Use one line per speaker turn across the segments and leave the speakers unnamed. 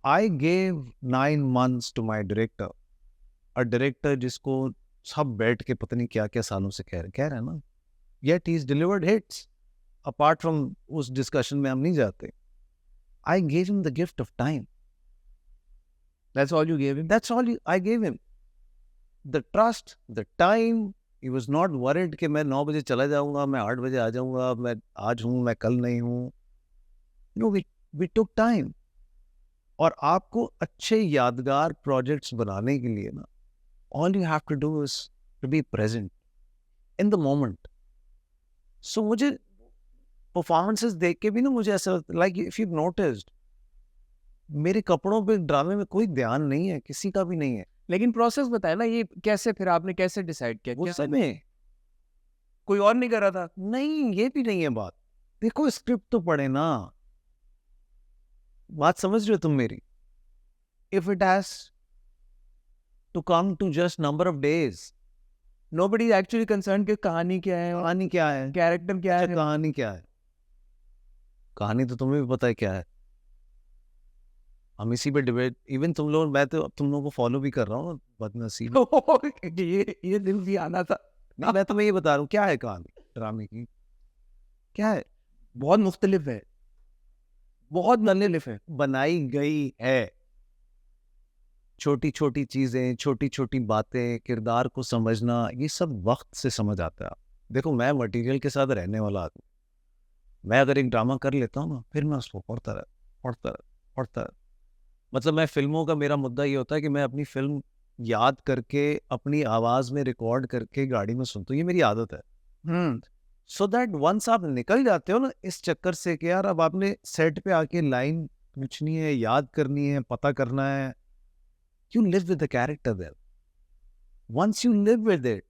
I gave 9 months to my director, a director जिसको सब बैठ के पता नहीं क्या क्या सालों से कह रहे हैं ना, yet he's delivered hits. Apart from उस discussion में हम नहीं जाते. I gave him the gift of time.
That's all you gave him?
That's all I gave him. The trust, the time. He was not worried कि मैं 9 बजे चला जाऊंगा, मैं 8 बजे आ जाऊंगा, मैं आज हूँ, मैं कल नहीं हूँ. No, we took time. और आपको अच्छे यादगार प्रोजेक्ट्स बनाने के लिए ना, all you have to do is to be present in the moment. So मुझे परफॉर्मेंसेस देख के भी ना मुझे ऐसा लाइक इफ यू नोटिस्ड, मेरे कपड़ों पे ड्रामे में कोई ध्यान नहीं है, किसी का भी नहीं है.
लेकिन प्रोसेस बताया ना, ये कैसे फिर आपने कैसे डिसाइड किया?
वो समय
कोई और नहीं कर रहा था?
नहीं, ये भी नहीं है बात. देखो स्क्रिप्ट तो पढ़े ना, बात समझ रहे हो तुम मेरी. If it has to come to just number of days,
nobody actually concern कि कहानी क्या है,
कहानी क्या है,
कैरेक्टर क्या है.
कहानी क्या है, कहानी तो तुम्हें भी पता है क्या है. हम इसी पे डिबेट, इवन तुम लोग, मैं तो तुम लोगों को फॉलो भी कर रहा हूँ, बदनसीब.
ये दिन भी आना था.
मैं तुम्हें ये बता रहा हूँ क्या है कहानी ड्रामे की, क्या है.
बहुत मुख्तलिफ है, बहुत मुख्तलिफ है.
बनाई गई है छोटी छोटी चीजें, छोटी छोटी बातें, किरदार को समझना, ये सब वक्त से समझ आता है. देखो मैं मटेरियल के साथ रहने वाला आदमी, मैं अगर एक ड्रामा कर लेता हूँ ना, फिर मैं उसको पढ़ता रह. मतलब मैं फिल्मों का, मेरा मुद्दा ये होता है कि मैं अपनी फिल्म याद करके अपनी आवाज में रिकॉर्ड करके गाड़ी में सुनता हूँ, ये मेरी आदत है. सो दैट वंस आप निकल जाते हो ना इस चक्कर से कि यार अब आपने सेट पे आके लाइन पूछनी है, याद करनी है, पता करना है. You live with the character there. Once you live with it,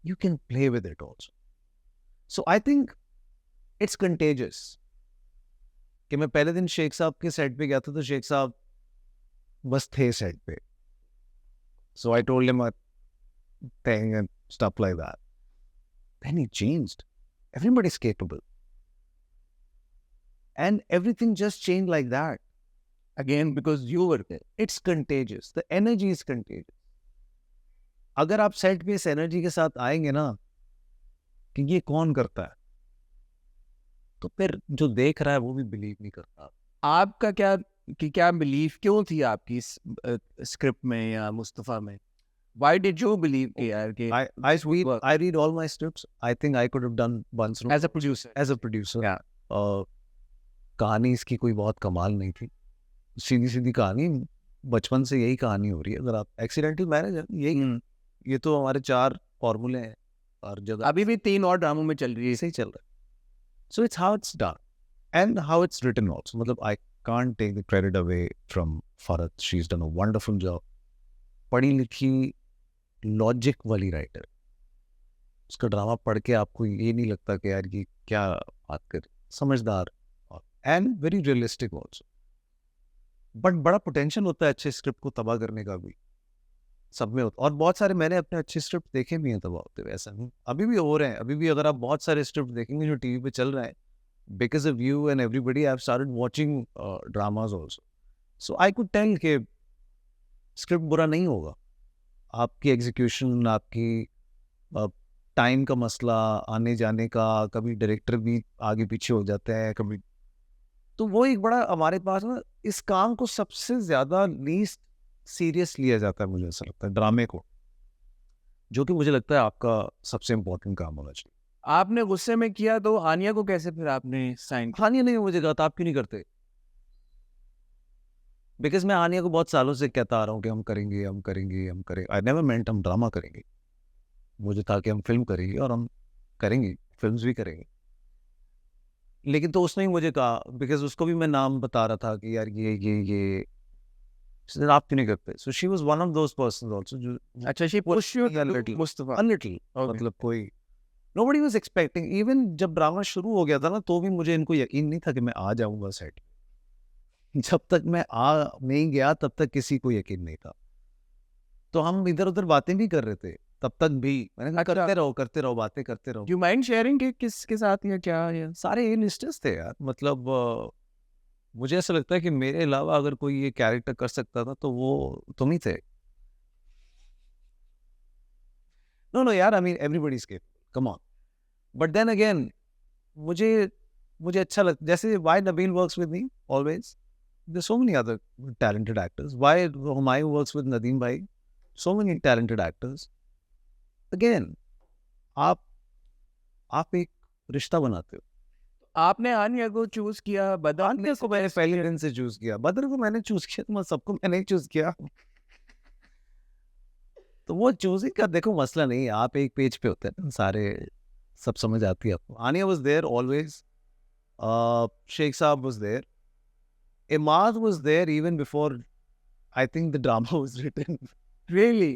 you can play with it also. So I think it's contagious. कि मैं पहले दिन शेख साहब के सेट पे गया था तो शेख साहब बस थे सेट पे. So I told him a thing and stuff like that. Then he changed. Everybody's capable. And everything just changed like that.
Again, because you were there.
It's contagious. The energy is contagious. अगर आप set पे इस energy के साथ आएंगे ना कि ये कौन करता है, तो फिर जो देख रहा है वो भी बिलीव नहीं करता.
आपका क्या बिलीफ क्यों थी आपकी स्क्रिप्ट में या मुस्तफा में? Why did you believe कि यार कि
I read all my scripts. I think I could have done once
as a producer.
Yeah. कहानी इसकी कोई बहुत कमाल नहीं थी, सीधी कहानी, बचपन से यही कहानी हो रही है. अगर आप एक्सीडेंटल मैरिज है, यही ये तो हमारे 4 फॉर्मूले हैं और जगह
अभी भी 3 और ड्रामों में चल रही है,
सही चल रहा है. So it's how it's done and how it's written also. मतलब I can't take the credit away from Farhat. She is done a wonderful job. पढ़ी लिखी लॉजिक वाली राइटर. उसका ड्रामा पढ़ के आपको ये नहीं लगता कि यार ये क्या बात कर, समझदार and very realistic also. But बड़ा पोटेंशियल होता है अच्छे स्क्रिप्ट को तबाह करने का भी, सब में होता. और बहुत सारे मैंने अपने अच्छे स्क्रिप्ट देखे भी हैं तबाह होते हुए, ऐसा नहीं, अभी भी हो रहे हैं. अभी भी अगर आप बहुत सारे स्क्रिप्ट देखेंगे जो टीवी पे चल रहे हैं, because of you and everybody I have started watching dramas also. So I could tell कि स्क्रिप्ट बुरा नहीं होगा, आपकी एग्जीक्यूशन, आपकी टाइम का मसला, आने जाने का, कभी डायरेक्टर भी आगे पीछे हो जाते हैं कभी. तो वो एक बड़ा हमारे पास ना, इस काम को सबसे ज्यादा लीस्ट सीरियस लिया जाता है, मुझे ऐसा लगता है, ड्रामे को, जो कि मुझे लगता है आपका सबसे इम्पोर्टेंट काम होना चाहिए.
आपने गुस्से में किया तो हानिया को कैसे फिर आपने साइन किया?
हानिया ने मुझे कहा था आप क्यों नहीं करते, बिकॉज मैं हानिया को बहुत सालों से कहता आ रहा हूँ कि हम करेंगे. आई नेवर मेंट हम ड्रामा करेंगे. मुझे था कि हम फिल्म करेंगे और हम करेंगे, फिल्म्स भी करेंगे. लेकिन तो उसने ही मुझे कहा, बिकॉज उसको भी मैं नाम बता रहा था कि यार ये आप क्यों नहीं करते. So she was one of those persons also जो,
अच्छा, she push you Mustafa
a little, मतलब कोई nobody was expecting. इवन जब ड्रामा शुरू हो गया था ना, तो भी मुझे इनको यकीन नहीं था कि मैं आ जाऊंगा सेट. जब तक मैं आ नहीं गया तब तक किसी को यकीन नहीं था. तो हम इधर उधर बातें भी कर रहे थे तब तक भी. मैंने कहा करते रहो बातें करते रहो.
यू माइंड शेयरिंग कि किसके साथ या क्या? या
सारे लिस्टर्स थे यार, मतलब मुझे ऐसा लगता है कि मेरे अलावा अगर कोई ये कैरेक्टर कर सकता था तो वो तुम ही थे। नो नो यार, I mean everybody is capable, come on. But then again मुझे मुझे अच्छा लगता, जैसे why Nabeel works with me always, there so many other talented actors, why Humayun works with Nadeem bhai, so many talented actors. Again आप आप एक रिश्ता बनाते हो।
आपने आन्या को चूज किया, बदर
आन्या को मैंने
suggest
पहले
किया।
दिन से चूज किया, बदर को मैंने चूज किया, तो सबको मैंने चूज किया। तो वो चूजिंग का देखो मसला नहीं है, आप एक पेज पे होते हैं ना सारे, सब समझ आती है आपको। Aania was there always, Sheikh Sahab was there, Imad was there even before I think the drama was written.
Really?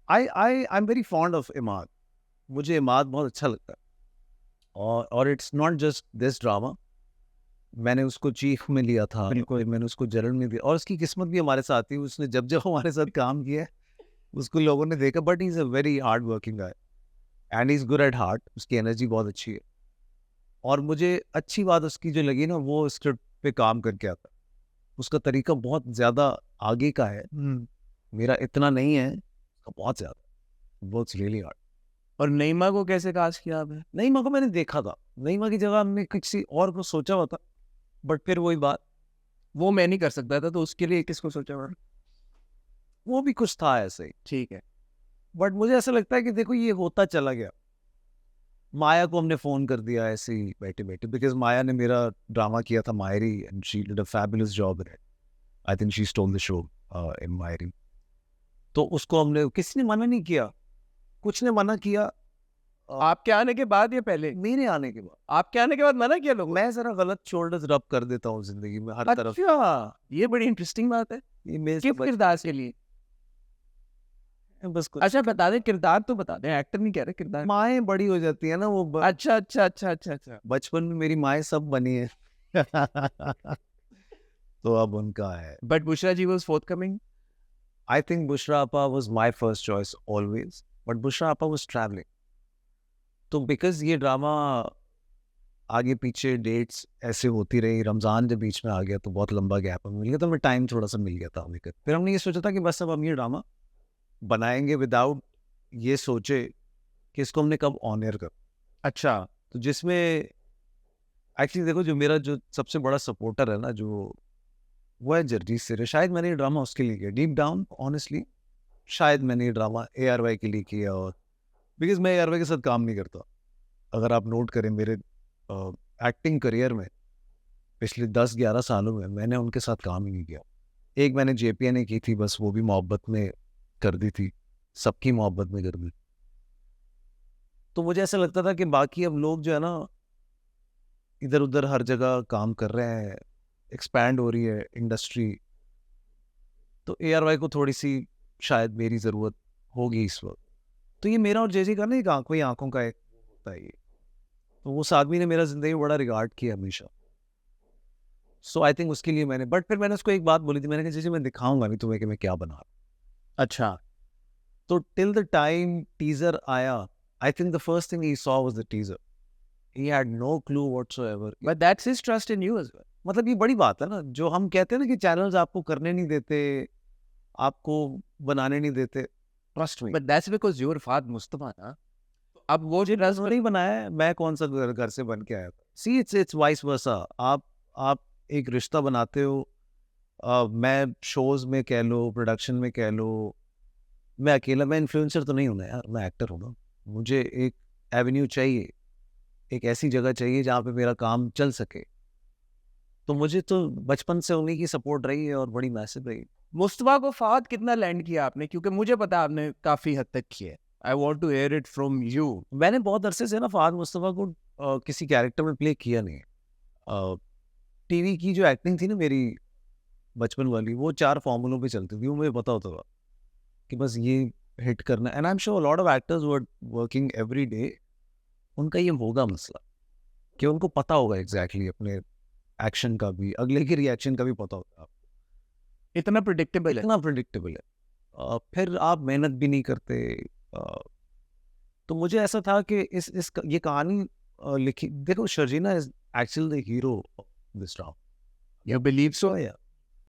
I am very fond of Imad, मुझे इमाद बहुत अच्छा लगता है। और it's not just this drama, मैंने उसको चीफ में लिया था,
बिल्कुल।
फिर मैंने उसको जलन में दिया, और उसकी किस्मत भी हमारे साथ थी, उसने जब जब हमारे साथ काम किया है उसको लोगों ने देखा। But he is a very hard working guy and he is good at heart, उसकी एनर्जी बहुत अच्छी है। और मुझे अच्छी बात उसकी जो लगी ना, वो स्क्रिप्ट पे काम करके आता है, उसका तरीका बहुत ज़्यादा आगे का है, मेरा इतना नहीं है, उसका बहुत ज़्यादा, वर्क्स रियली हार्ड।
और नईमा को कैसे कास्ट किया आपने?
नईमा को मैंने देखा था, नईमा की जगह हमने किसी और को सोचा हुआ था, बट फिर वही बात,
वो मैं नहीं कर सकता था, तो उसके लिए किसको सोचा मैंने?
वो भी कुछ था ऐसे ही।
ठीक है।
बट मुझे ऐसा लगता है कि देखो ये होता चला गया। माया को हमने फ़ोन कर दिया ऐसे ही बैठे बैठे, बिकॉज माया ने मेरा ड्रामा किया था Mayri, and she did a fabulous job in it. I think she stole the show in Mayri. तो उसको हमने, किसी ने मना नहीं किया, कुछ ने मना किया।
आपके आने के बाद या पहले?
मेरे आने के बाद
आपके आने के बाद मना किया लोगों?
मैं जरा गलत शोल्डर्स रब कर देता हूँ जिंदगी में हर तरफ।
अच्छा, ये बड़ी इंटरेस्टिंग बात है।
ये मेरे
किस किरदार के लिए?
बस कुछ
अच्छा बता दे, किरदार तो बता दे, एक्टर नहीं कह रहे, किरदार।
माएँ बड़ी हो जाती है ना, वो
अच्छा अच्छा अच्छा अच्छा अच्छा।
बचपन में मेरी माएँ सब बनी है। तो अब उनका है।
But Bushra ji was forthcoming.
I think Bushra Appa was my first choice always, but Bushra Appa was traveling. तो बिकॉज ये ड्रामा आगे पीछे डेट्स ऐसे होती रही, रमज़ान जब बीच में आ गया तो बहुत लंबा गैप हमें मिल गया, तो हमें टाइम थोड़ा सा मिल गया था हमें। फिर हमने ये सोचा था कि बस अब हम ये ड्रामा बनाएंगे विदाउट ये सोचे कि इसको हमने कब ऑन एयर कर।
अच्छा।
तो जिसमें एक्चुअली देखो, जो मेरा जो सबसे बड़ा सपोर्टर है ना, जो वो है जगजीत सिर। शायद मैंने ये ड्रामा उसके लिए किया, डीप डाउन ऑनेस्टली शायद मैंने ये ड्रामा ARY के लिए किया। और बिकॉज मैं ARY के साथ काम नहीं करता, अगर आप नोट करें मेरे एक्टिंग करियर में पिछले 10-11 सालों में मैंने उनके साथ काम ही नहीं किया। एक मैंने JPNA की थी बस, वो भी मोहब्बत में कर दी थी, सबकी मोहब्बत में कर दी। तो मुझे ऐसा लगता था कि बाकी अब लोग जो है ना इधर उधर हर जगह काम कर रहे हैं, एक्सपैंड हो रही है इंडस्ट्री, तो ARY को थोड़ी सी शायद मेरी ज़रूरत होगी इस वक्त। तो ये मेरा और JJ का ना एक आंखों का एक होता है ये, तो उस आदमी ने मेरा ज़िंदगी में बड़ा रिगार्ड किया हमेशा। सो आई थिंक उसके लिए मैंने, बट फिर मैंने उसको एक बात बोली थी, मैंने कहा JJ मैं दिखाऊंगा नहीं तुम्हें कि मैं क्या बना रहा हूं।
अच्छा।
तो टिल द टाइम टीजर आया, I think the first thing he saw was the teaser, he had no clue whatsoever.
But that's his trust in you as well.
मतलब ये बड़ी बात है ना, जो हम कहते हैं ना कि चैनल्स आपको करने नहीं देते, आपको बनाने नहीं देते, trust me.
But that's because you are Fahad Mustafa ना। तो अब वो जो
रस नहीं बनाया है, मैं कौन सा घर से बन के आया था। See it's vice versa. आप एक रिश्ता बनाते हो, मैं शोज में कह लो, प्रोडक्शन में कह लो, मैं अकेला, मैं इन्फ्लुएंसर तो नहीं हूँ ना यार, मैं एक्टर हूँ ना। मुझे एक एवेन्यू चाहिए, एक ऐसी जगह चाहिए जहाँ पे मेरा काम चल सके। तो मुझे तो बचपन से उन्हीं की सपोर्ट रही है और बड़ी मैसिव रही है।
मुस्तफा को फाद कितना लैंड किया आपने? क्योंकि मुझे पता है आपने काफी हद तक किया है। I want to hear it from you.
मैंने बहुत अरसे से ना फहद मुस्तफ़ा को किसी कैरेक्टर में प्ले किया नहीं। टीवी की जो एक्टिंग थी ना मेरी बचपन वाली, वो 4 फॉर्मूलों पे चलती थी, वो मुझे पता होता था कि बस ये हिट करना। And I am sure lot of actors were working every day, उनका ये होगा मसला कि उनको पता होगा एग्जैक्टली अपने एक्शन का भी, अगले के रिएक्शन का भी पता होता है।
इतना प्रिडिक्टेबल है।
इतना प्रिडिक्टेबल है। फिर आप मेहनत भी नहीं करते। तो मुझे ऐसा था कि ये कहानी लिखी, देखो Sharjeena is actually the hero of this drama.
You believe so?
So yeah,